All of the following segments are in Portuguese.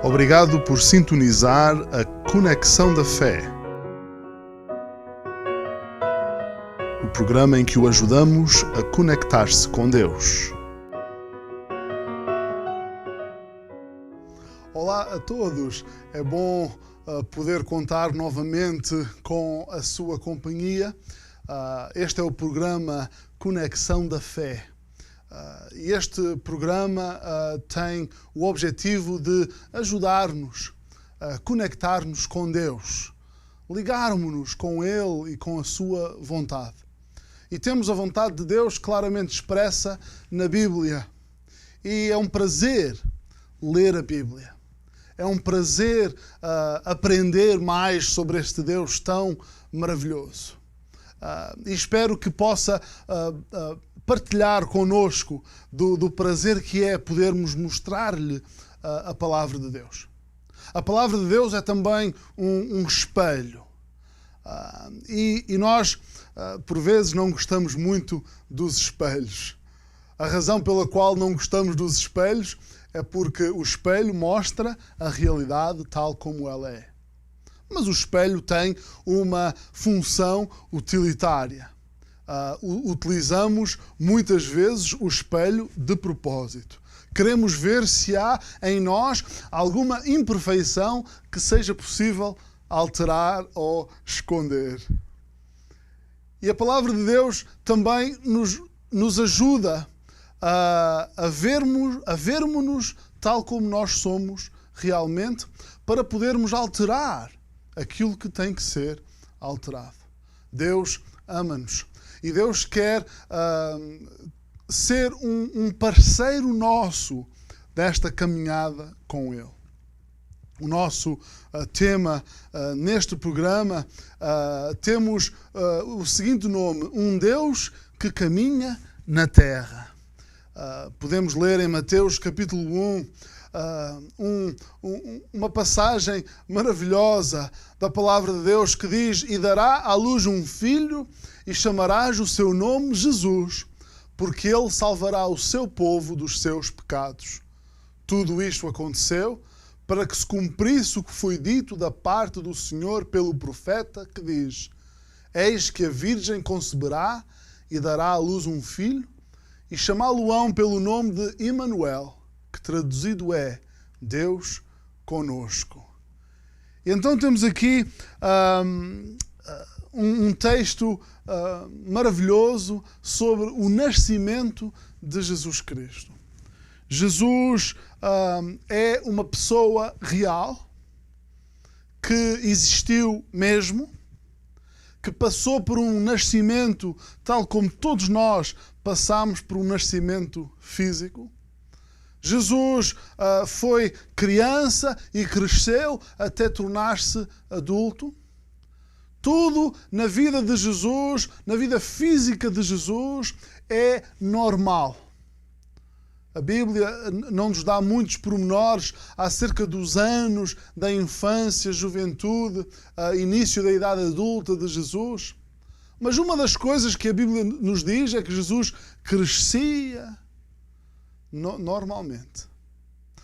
Obrigado por sintonizar a Conexão da Fé, o programa em que o ajudamos a conectar-se com Deus. Olá a todos, é bom poder contar novamente com a sua companhia. Este é o programa Conexão da Fé. Este programa tem o objetivo de ajudar-nos a conectar-nos com Deus, ligarmos-nos com Ele e com a sua vontade. E temos a vontade de Deus claramente expressa na Bíblia. E é um prazer ler a Bíblia. É um prazer aprender mais sobre este Deus tão maravilhoso. E espero que possa partilhar connosco do prazer que é podermos mostrar-lhe a palavra de Deus. A palavra de Deus é também um espelho. E nós, por vezes, não gostamos muito dos espelhos. A razão pela qual não gostamos dos espelhos é porque o espelho mostra a realidade tal como ela é. Mas o espelho tem uma função utilitária. Utilizamos muitas vezes o espelho de propósito. Queremos ver se há em nós alguma imperfeição que seja possível alterar ou esconder. E a palavra de Deus também nos ajuda a vermos-nos tal como nós somos realmente, para podermos alterar aquilo que tem que ser alterado. Deus ama-nos. E Deus quer ser um parceiro nosso desta caminhada com Ele. O nosso tema neste programa temos o seguinte nome: um Deus que caminha na terra. Podemos ler em Mateus capítulo 1 uma passagem maravilhosa da palavra de Deus que diz: e dará à luz um filho e chamarás o seu nome Jesus, porque ele salvará o seu povo dos seus pecados. Tudo isto aconteceu para que se cumprisse o que foi dito da parte do Senhor pelo profeta, que diz: eis que a virgem conceberá e dará à luz um filho e chamá-lo-ão pelo nome de Emanuel, que traduzido é Deus conosco. E então temos aqui um texto maravilhoso sobre o nascimento de Jesus Cristo. Jesus é uma pessoa real que existiu mesmo, que passou por um nascimento tal como todos nós passamos por um nascimento físico. Jesus foi criança e cresceu até tornar-se adulto. Tudo na vida de Jesus, na vida física de Jesus, é normal. A Bíblia não nos dá muitos pormenores acerca dos anos da infância, juventude, início da idade adulta de Jesus. Mas uma das coisas que a Bíblia nos diz é que Jesus crescia normalmente.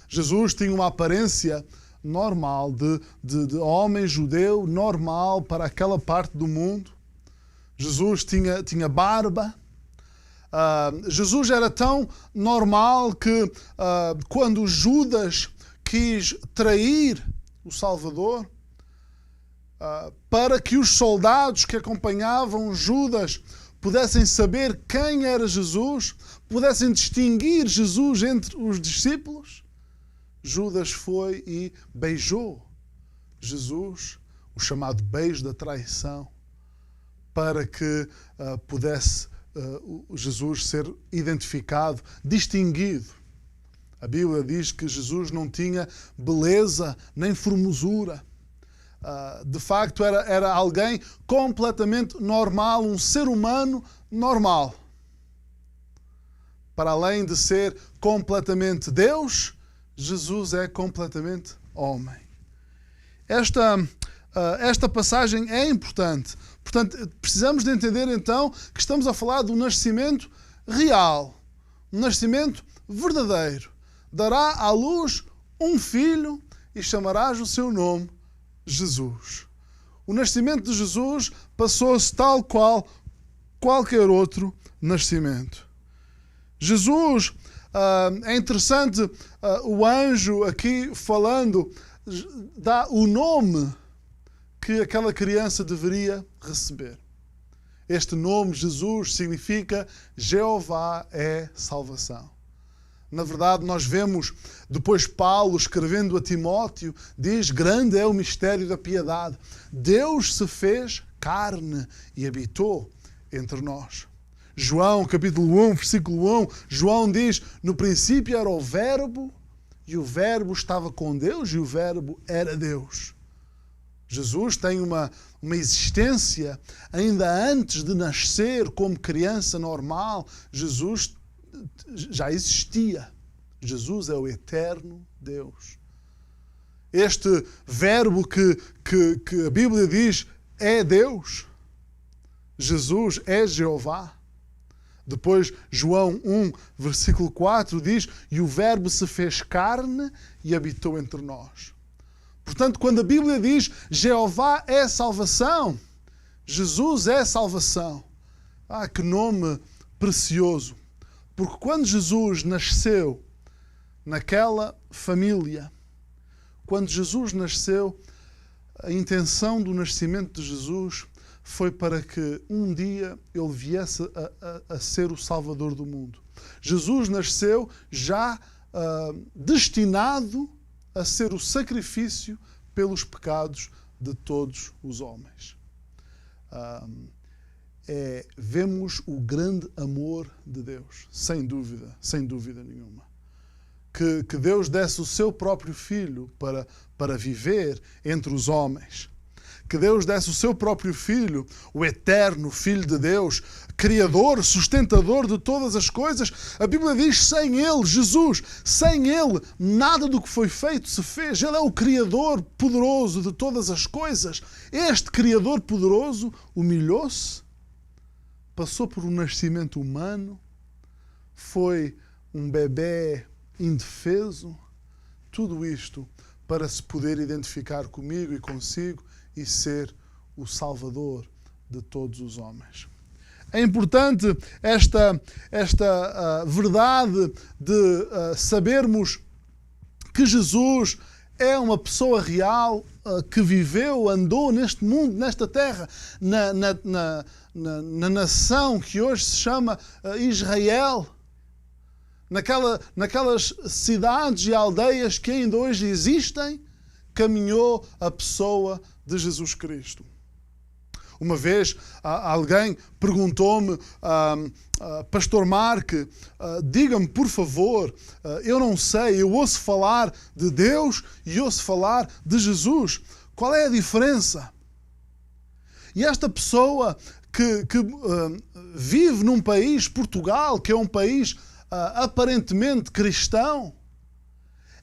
Jesus tinha uma aparência normal, de homem judeu, normal para aquela parte do mundo. Jesus tinha barba. Jesus era tão normal que quando Judas quis trair o Salvador, para que os soldados que acompanhavam Judas pudessem saber quem era Jesus, pudessem distinguir Jesus entre os discípulos, Judas foi e beijou Jesus, o chamado beijo da traição, para que pudesse Jesus ser identificado, distinguido. A Bíblia diz que Jesus não tinha beleza nem formosura. De facto, era alguém completamente normal, um ser humano normal. Para além de ser completamente Deus, Jesus é completamente homem. Esta passagem é importante. Portanto, precisamos de entender então que estamos a falar de um nascimento real, um nascimento verdadeiro. Dará à luz um filho e chamarás o seu nome Jesus. O nascimento de Jesus passou-se tal qual qualquer outro nascimento. Jesus, é interessante, o anjo aqui falando, dá o nome que aquela criança deveria receber. Este nome, Jesus, significa Jeová é salvação. Na verdade, nós vemos depois Paulo escrevendo a Timóteo, diz, grande é o mistério da piedade. Deus se fez carne e habitou entre nós. João, capítulo 1, versículo 1, João diz, no princípio era o Verbo, e o Verbo estava com Deus, e o Verbo era Deus. Jesus tem uma existência, ainda antes de nascer como criança normal, Jesus já existia. Jesus é o eterno Deus. Este Verbo que a Bíblia diz é Deus. Jesus é Jeová. Depois, João 1, versículo 4 diz, e o Verbo se fez carne e habitou entre nós. Portanto, quando a Bíblia diz Jeová é salvação, Jesus é salvação. Ah, que nome precioso. Porque quando Jesus nasceu naquela família, quando Jesus nasceu, a intenção do nascimento de Jesus foi para que um dia ele viesse a ser o Salvador do mundo. Jesus nasceu já destinado a ser o sacrifício pelos pecados de todos os homens. Vemos o grande amor de Deus, sem dúvida nenhuma. Que Deus desse o seu próprio Filho para viver entre os homens. Que Deus desse o seu próprio Filho, o eterno Filho de Deus, Criador, sustentador de todas as coisas. A Bíblia diz, sem Ele, Jesus, sem Ele, nada do que foi feito se fez. Ele é o Criador poderoso de todas as coisas. Este Criador poderoso humilhou-se, passou por um nascimento humano, foi um bebé indefeso, tudo isto para se poder identificar comigo e consigo e ser o Salvador de todos os homens. É importante esta verdade de sabermos que Jesus é uma pessoa real que viveu, andou neste mundo, nesta terra, na nação que hoje se chama Israel, naquelas cidades e aldeias que ainda hoje existem, caminhou a pessoa de Jesus Cristo. Uma vez alguém perguntou-me, Pastor Mark, diga-me por favor, eu não sei, eu ouço falar de Deus e ouço falar de Jesus. Qual é a diferença? E esta pessoa que vive num país, Portugal, que é um país aparentemente cristão,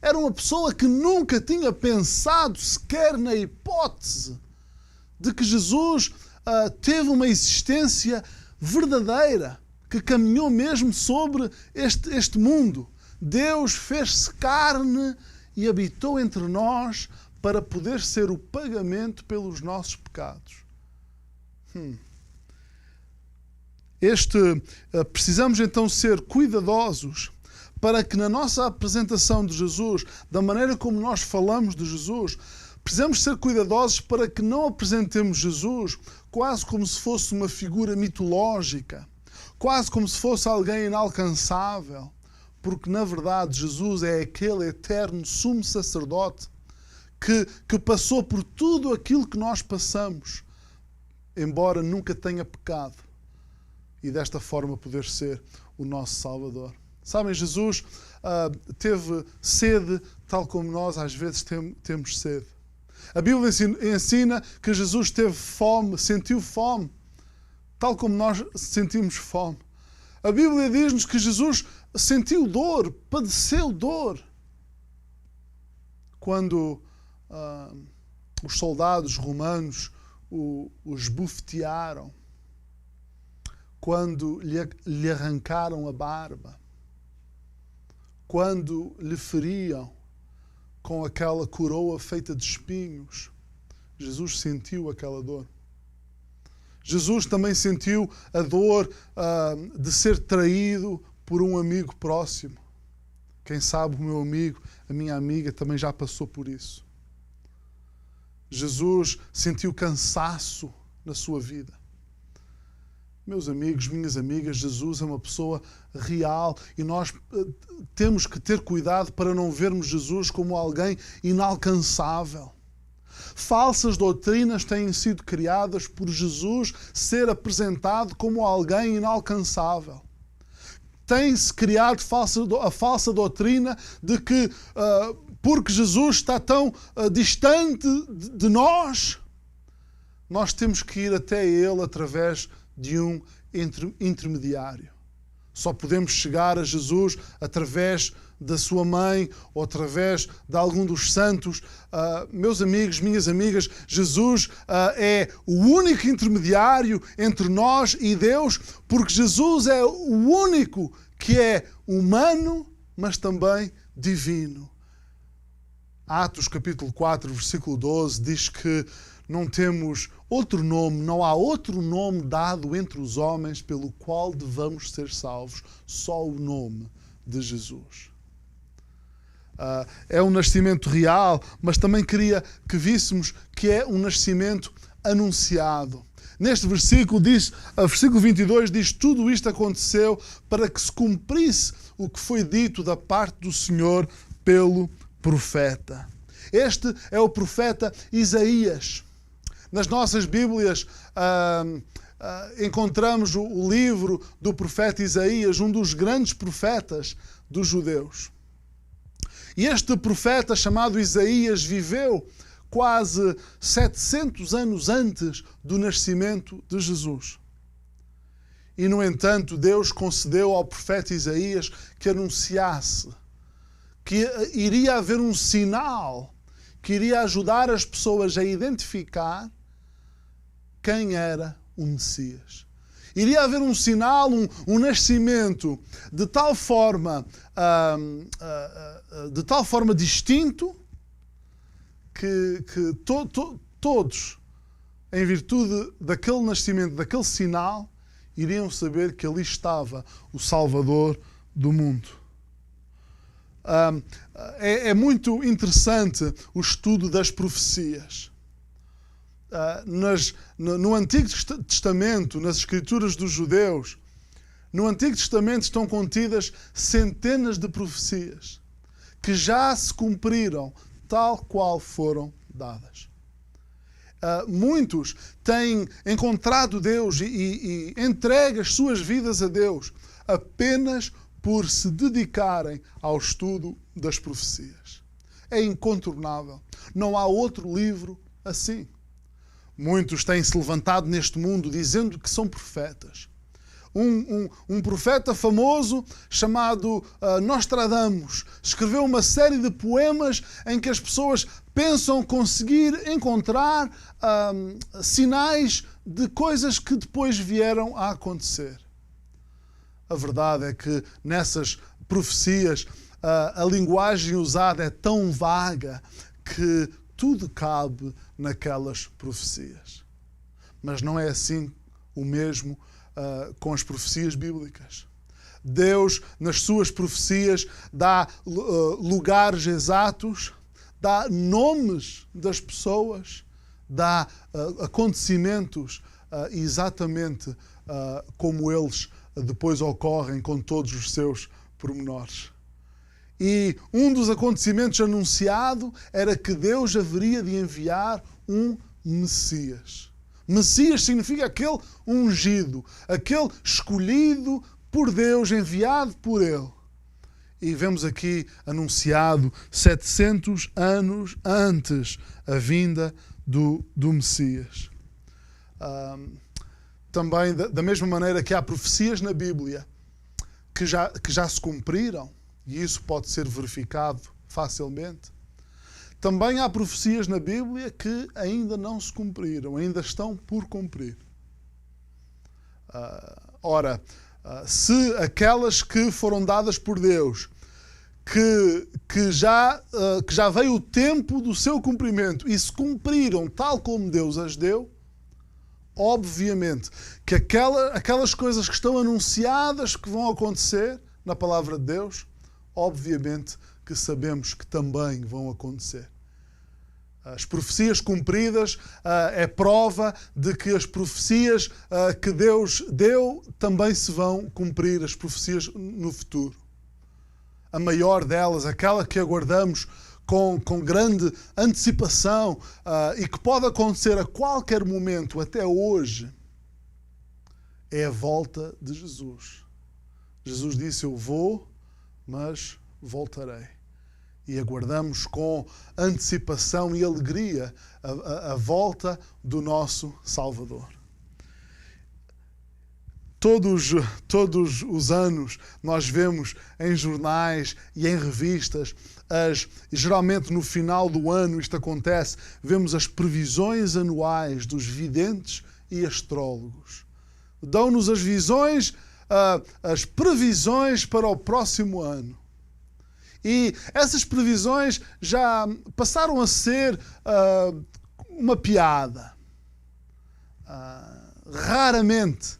era uma pessoa que nunca tinha pensado sequer na hipótese de que Jesus teve uma existência verdadeira, que caminhou mesmo sobre este mundo. Deus fez-se carne e habitou entre nós para poder ser o pagamento pelos nossos pecados. Precisamos então ser cuidadosos para que na nossa apresentação de Jesus, da maneira como nós falamos de Jesus, precisamos ser cuidadosos para que não apresentemos Jesus quase como se fosse uma figura mitológica, quase como se fosse alguém inalcançável, porque na verdade Jesus é aquele eterno sumo sacerdote que passou por tudo aquilo que nós passamos, embora nunca tenha pecado, e desta forma poder ser o nosso Salvador. Sabem, Jesus teve sede, tal como nós às vezes temos sede. A Bíblia ensina que Jesus teve fome, sentiu fome, tal como nós sentimos fome. A Bíblia diz-nos que Jesus sentiu dor, padeceu dor. Quando os soldados romanos o esbofetearam, quando lhe arrancaram a barba, quando lhe feriam com aquela coroa feita de espinhos. Jesus sentiu aquela dor. Jesus também sentiu a dor de ser traído por um amigo próximo. Quem sabe o meu amigo, a minha amiga, também já passou por isso. Jesus sentiu cansaço na sua vida. Meus amigos, minhas amigas, Jesus é uma pessoa real e nós temos que ter cuidado para não vermos Jesus como alguém inalcançável. Falsas doutrinas têm sido criadas por Jesus ser apresentado como alguém inalcançável. Tem-se criado a falsa doutrina de que, porque Jesus está tão distante de nós temos que ir até Ele através de um intermediário. Só podemos chegar a Jesus através da sua mãe ou através de algum dos santos. Meus amigos, minhas amigas, Jesus é o único intermediário entre nós e Deus, porque Jesus é o único que é humano, mas também divino. Atos capítulo 4, versículo 12, diz que não temos outro nome, não há outro nome dado entre os homens pelo qual devamos ser salvos, só o nome de Jesus. É um nascimento real, mas também queria que víssemos que é um nascimento anunciado. Neste versículo versículo 22 diz: tudo isto aconteceu para que se cumprisse o que foi dito da parte do Senhor pelo profeta. Este é o profeta Isaías. Nas nossas Bíblias encontramos o livro do profeta Isaías, um dos grandes profetas dos judeus. E este profeta chamado Isaías viveu quase 700 anos antes do nascimento de Jesus. E, no entanto, Deus concedeu ao profeta Isaías que anunciasse que iria haver um sinal que iria ajudar as pessoas a identificar quem era o Messias. Iria haver um sinal, um nascimento de tal forma distinto que todos, em virtude daquele nascimento, daquele sinal, iriam saber que ali estava o Salvador do mundo. É muito interessante o estudo das profecias. No Antigo Testamento, nas Escrituras dos judeus, no Antigo Testamento estão contidas centenas de profecias que já se cumpriram tal qual foram dadas. Muitos têm encontrado Deus e entregue as suas vidas a Deus apenas por se dedicarem ao estudo das profecias. É incontornável. Não há outro livro assim. Muitos têm-se levantado neste mundo dizendo que são profetas. Um profeta famoso chamado Nostradamus escreveu uma série de poemas em que as pessoas pensam conseguir encontrar sinais de coisas que depois vieram a acontecer. A verdade é que nessas profecias a linguagem usada é tão vaga que tudo cabe naquelas profecias. Mas não é assim o mesmo com as profecias bíblicas. Deus, nas suas profecias, dá lugares exatos, dá nomes das pessoas, dá acontecimentos exatamente como eles depois ocorrem, com todos os seus pormenores. E um dos acontecimentos anunciado era que Deus haveria de enviar um Messias. Messias significa aquele ungido, aquele escolhido por Deus, enviado por Ele. E vemos aqui anunciado 700 anos antes a vinda do Messias. Também, da mesma maneira que há profecias na Bíblia que já se cumpriram, e isso pode ser verificado facilmente, também há profecias na Bíblia que ainda não se cumpriram, ainda estão por cumprir. Se aquelas que foram dadas por Deus, que já veio o tempo do seu cumprimento e se cumpriram tal como Deus as deu, obviamente que aquelas coisas que estão anunciadas que vão acontecer na palavra de Deus, obviamente que sabemos que também vão acontecer. As profecias cumpridas é prova de que as profecias que Deus deu também se vão cumprir, as profecias no futuro. A maior delas, aquela que aguardamos com grande antecipação e que pode acontecer a qualquer momento até hoje, é a volta de Jesus. Jesus disse: eu vou, mas voltarei. E aguardamos com antecipação e alegria a volta do nosso Salvador. Todos os anos nós vemos em jornais e em revistas, geralmente no final do ano isto acontece, vemos as previsões anuais dos videntes e astrólogos. Dão-nos as visões, as previsões para o próximo ano. E essas previsões já passaram a ser uma piada. Raramente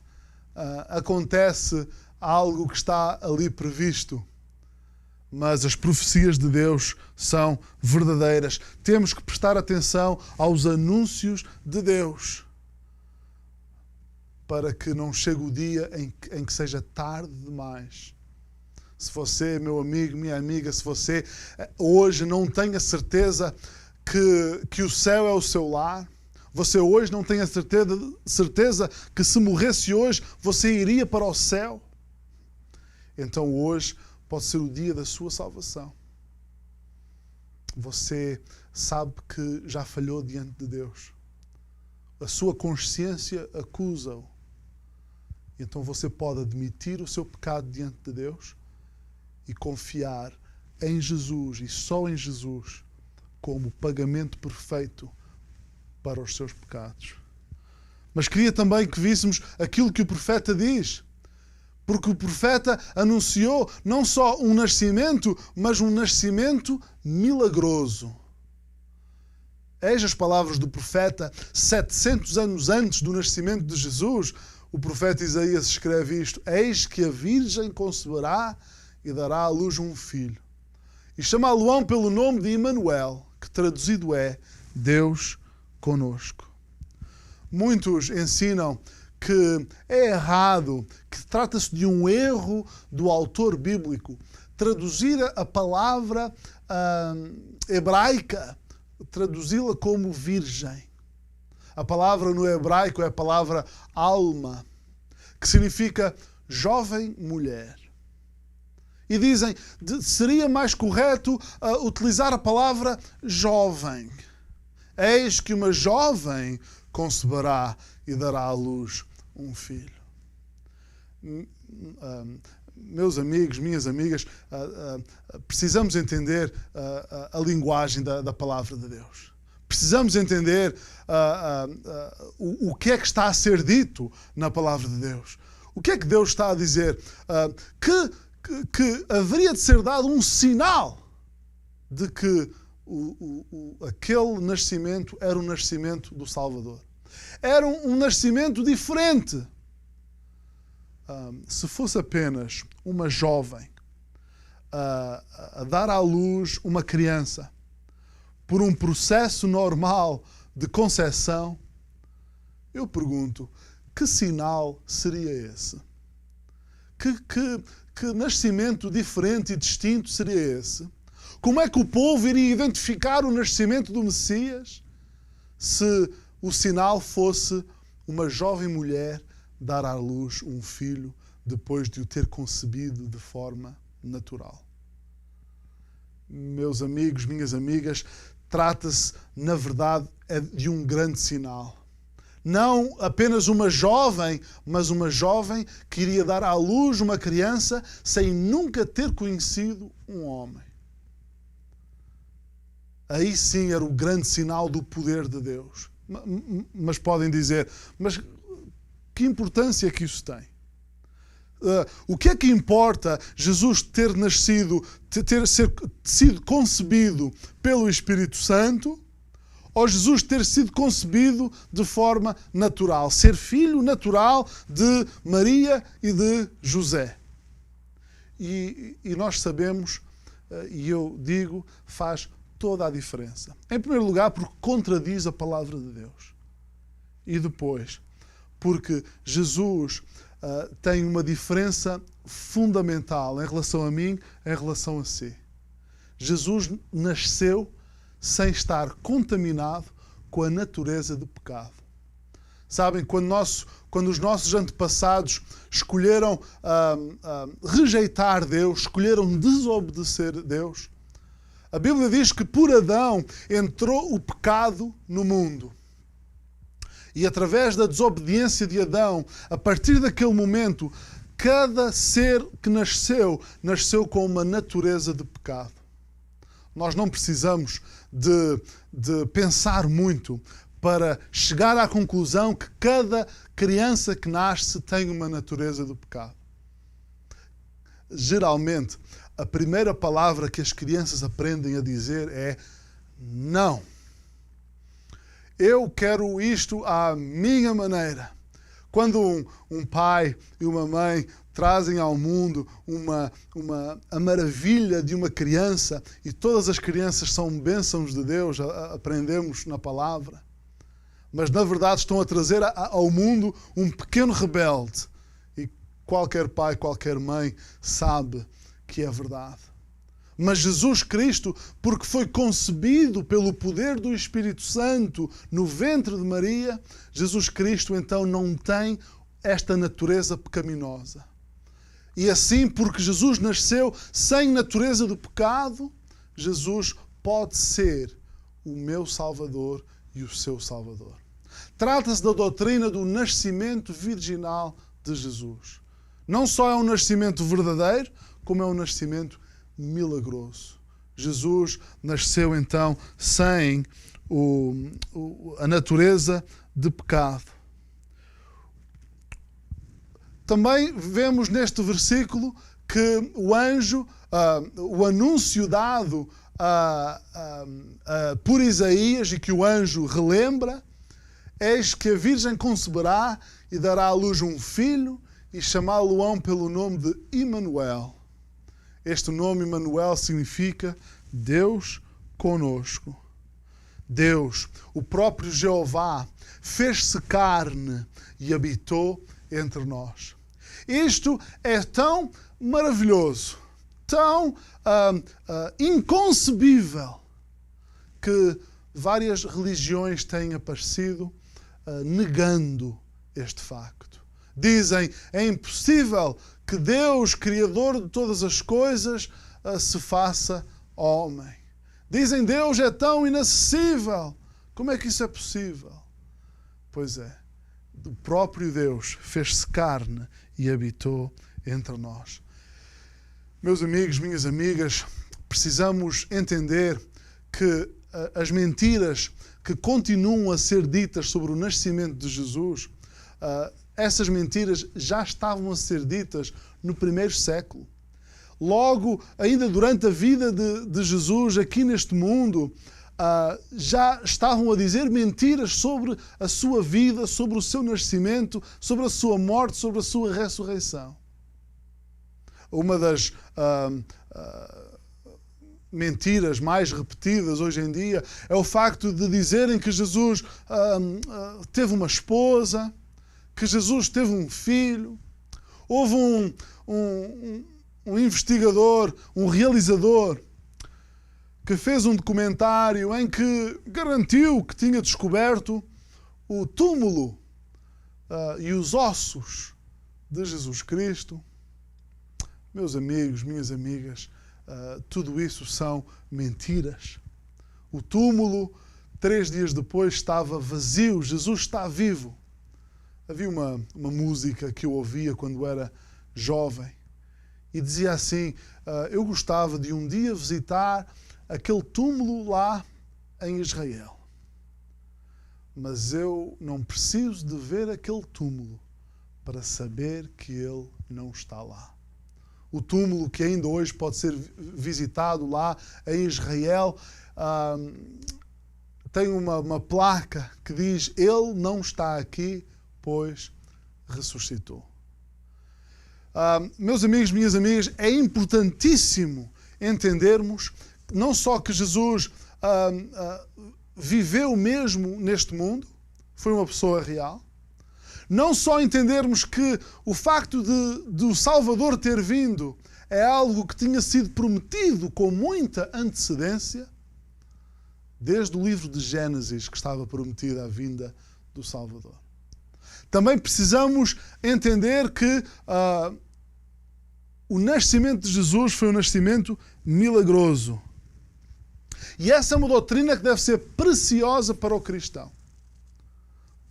acontece algo que está ali previsto. Mas as profecias de Deus são verdadeiras. Temos que prestar atenção aos anúncios de Deus para que não chegue o dia em que seja tarde demais. Se você, meu amigo, minha amiga, se você hoje não tem a certeza que o céu é o seu lar, você hoje não tem a certeza que se morresse hoje, você iria para o céu, então hoje pode ser o dia da sua salvação. Você sabe que já falhou diante de Deus. A sua consciência acusa-o. Então você pode admitir o seu pecado diante de Deus e confiar em Jesus e só em Jesus como pagamento perfeito para os seus pecados. Mas queria também que víssemos aquilo que o profeta diz. Porque o profeta anunciou não só um nascimento, mas um nascimento milagroso. Eis as palavras do profeta 700 anos antes do nascimento de Jesus. O profeta Isaías escreve isto: eis que a Virgem conceberá e dará à luz um filho. E chamá-lo-ão pelo nome de Emanuel, que traduzido é Deus conosco. Muitos ensinam que é errado, que trata-se de um erro do autor bíblico, traduzir a palavra hebraica, traduzi-la como virgem. A palavra no hebraico é a palavra alma, que significa jovem mulher. E dizem, seria mais correto utilizar a palavra jovem. Eis que uma jovem conceberá e dará à luz um filho. Meus amigos, minhas amigas, precisamos entender a linguagem da palavra de Deus. Precisamos entender o que é que está a ser dito na palavra de Deus. O que é que Deus está a dizer? Que haveria de ser dado um sinal de que aquele nascimento era o nascimento do Salvador. Era um nascimento diferente. Se fosse apenas uma jovem a dar à luz uma criança por um processo normal de concepção, eu pergunto, que sinal seria esse? Que nascimento diferente e distinto seria esse? Como é que o povo iria identificar o nascimento do Messias se o sinal fosse uma jovem mulher dar à luz um filho depois de o ter concebido de forma natural? Meus amigos, minhas amigas, trata-se, na verdade, de um grande sinal. Não apenas uma jovem, mas uma jovem que iria dar à luz uma criança sem nunca ter conhecido um homem. Aí sim era o grande sinal do poder de Deus. Mas podem dizer, mas que importância que isso tem? O que é que importa Jesus ter nascido, sido concebido pelo Espírito Santo, ou Jesus ter sido concebido de forma natural, ser filho natural de Maria e de José? E nós sabemos, e eu digo, faz toda a diferença. Em primeiro lugar, porque contradiz a palavra de Deus. E depois, porque Jesus tem uma diferença fundamental em relação a mim, em relação a si. Jesus nasceu sem estar contaminado com a natureza de pecado. Sabem, quando os nossos antepassados escolheram rejeitar Deus, escolheram desobedecer Deus, a Bíblia diz que por Adão entrou o pecado no mundo. E através da desobediência de Adão, a partir daquele momento, cada ser que nasceu com uma natureza de pecado. Nós não precisamos de pensar muito para chegar à conclusão que cada criança que nasce tem uma natureza de pecado. Geralmente, a primeira palavra que as crianças aprendem a dizer é não. Eu quero isto à minha maneira. Quando um pai e uma mãe trazem ao mundo a maravilha de uma criança, e todas as crianças são bênçãos de Deus, aprendemos na palavra, mas na verdade estão a trazer ao mundo um pequeno rebelde. E qualquer pai, qualquer mãe sabe que é verdade. Mas Jesus Cristo, porque foi concebido pelo poder do Espírito Santo no ventre de Maria, Jesus Cristo então não tem esta natureza pecaminosa. E assim, porque Jesus nasceu sem natureza do pecado, Jesus pode ser o meu Salvador e o seu Salvador. Trata-se da doutrina do nascimento virginal de Jesus. Não só é um nascimento verdadeiro, como é um nascimento milagroso. Jesus nasceu então sem a natureza de pecado. Também vemos neste versículo que o anjo, o anúncio dado por Isaías, e que o anjo relembra: eis que a Virgem conceberá e dará à luz um filho, e chamá-lo-ão pelo nome de Emanuel. Este nome Emanuel significa Deus conosco. Deus, o próprio Jeová, fez-se carne e habitou entre nós. Isto é tão maravilhoso, tão inconcebível, que várias religiões têm aparecido negando este facto. Dizem, é impossível que Deus, Criador de todas as coisas, se faça homem. Dizem, Deus é tão inacessível. Como é que isso é possível? Pois é, o próprio Deus fez-se carne e habitou entre nós. Meus amigos, minhas amigas, precisamos entender que as mentiras que continuam a ser ditas sobre o nascimento de Jesus, essas mentiras já estavam a ser ditas no primeiro século. Logo, ainda durante a vida de Jesus aqui neste mundo, já estavam a dizer mentiras sobre a sua vida, sobre o seu nascimento, sobre a sua morte, sobre a sua ressurreição. Uma das mentiras mais repetidas hoje em dia é o facto de dizerem que Jesus teve uma esposa, que Jesus teve um filho. Houve um investigador, um realizador, que fez um documentário em que garantiu que tinha descoberto o túmulo e os ossos de Jesus Cristo. Meus amigos, minhas amigas, tudo isso são mentiras. O túmulo, 3 dias depois, estava vazio. Jesus está vivo. Havia uma música que eu ouvia quando era jovem e dizia assim: eu gostava de um dia visitar aquele túmulo lá em Israel, mas eu não preciso de ver aquele túmulo para saber que ele não está lá. O túmulo que ainda hoje pode ser visitado lá em Israel tem uma placa que diz: Ele não está aqui, pois ressuscitou. Meus amigos, minhas amigas, é importantíssimo entendermos não só que Jesus viveu mesmo neste mundo, foi uma pessoa real, não só entendermos que o facto de o Salvador ter vindo é algo que tinha sido prometido com muita antecedência, desde o livro de Gênesis que estava prometida a vinda do Salvador. Também precisamos entender que o nascimento de Jesus foi um nascimento milagroso. E essa é uma doutrina que deve ser preciosa para o cristão.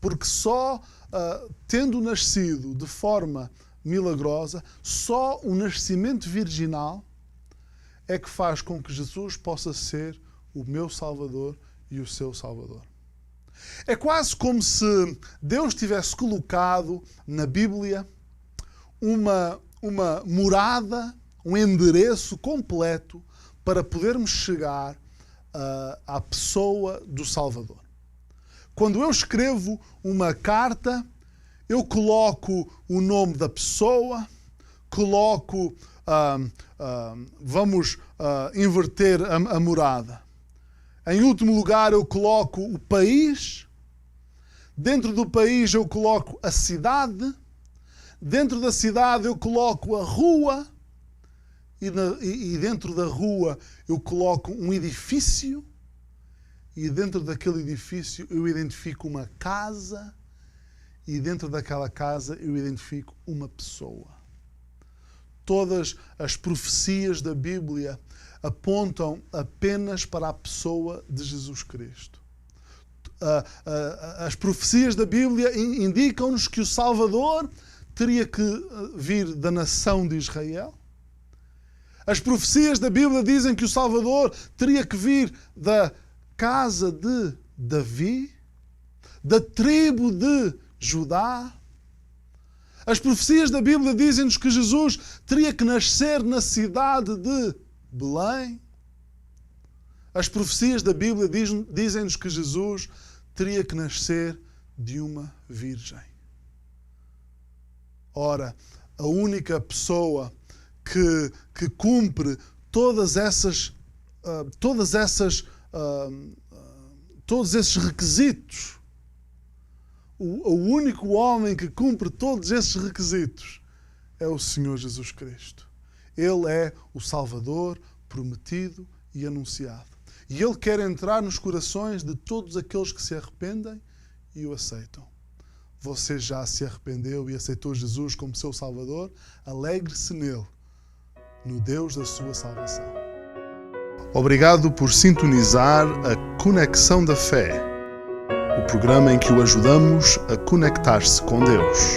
Porque só tendo nascido de forma milagrosa, só o nascimento virginal é que faz com que Jesus possa ser o meu Salvador e o seu Salvador. É quase como se Deus tivesse colocado na Bíblia uma morada, um endereço completo para podermos chegar à pessoa do Salvador. Quando eu escrevo uma carta, eu coloco o nome da pessoa, coloco, vamos inverter a morada. Em último lugar, eu coloco o país. Dentro do país, eu coloco a cidade. Dentro da cidade, eu coloco a rua. E dentro da rua, eu coloco um edifício. E dentro daquele edifício, eu identifico uma casa. E dentro daquela casa, eu identifico uma pessoa. Todas as profecias da Bíblia apontam apenas para a pessoa de Jesus Cristo. As profecias da Bíblia indicam-nos que o Salvador teria que vir da nação de Israel. As profecias da Bíblia dizem que o Salvador teria que vir da casa de Davi, da tribo de Judá. As profecias da Bíblia dizem-nos que Jesus teria que nascer na cidade de Belém. As profecias da Bíblia dizem-nos que Jesus teria que nascer de uma virgem. Ora, a única pessoa que cumpre todos esses requisitos, o único homem que cumpre todos esses requisitos é o Senhor Jesus Cristo. Ele é o Salvador prometido e anunciado. E Ele quer entrar nos corações de todos aqueles que se arrependem e o aceitam. Você já se arrependeu e aceitou Jesus como seu Salvador? Alegre-se nele, no Deus da sua salvação. Obrigado por sintonizar a Conexão da Fé, o programa em que o ajudamos a conectar-se com Deus.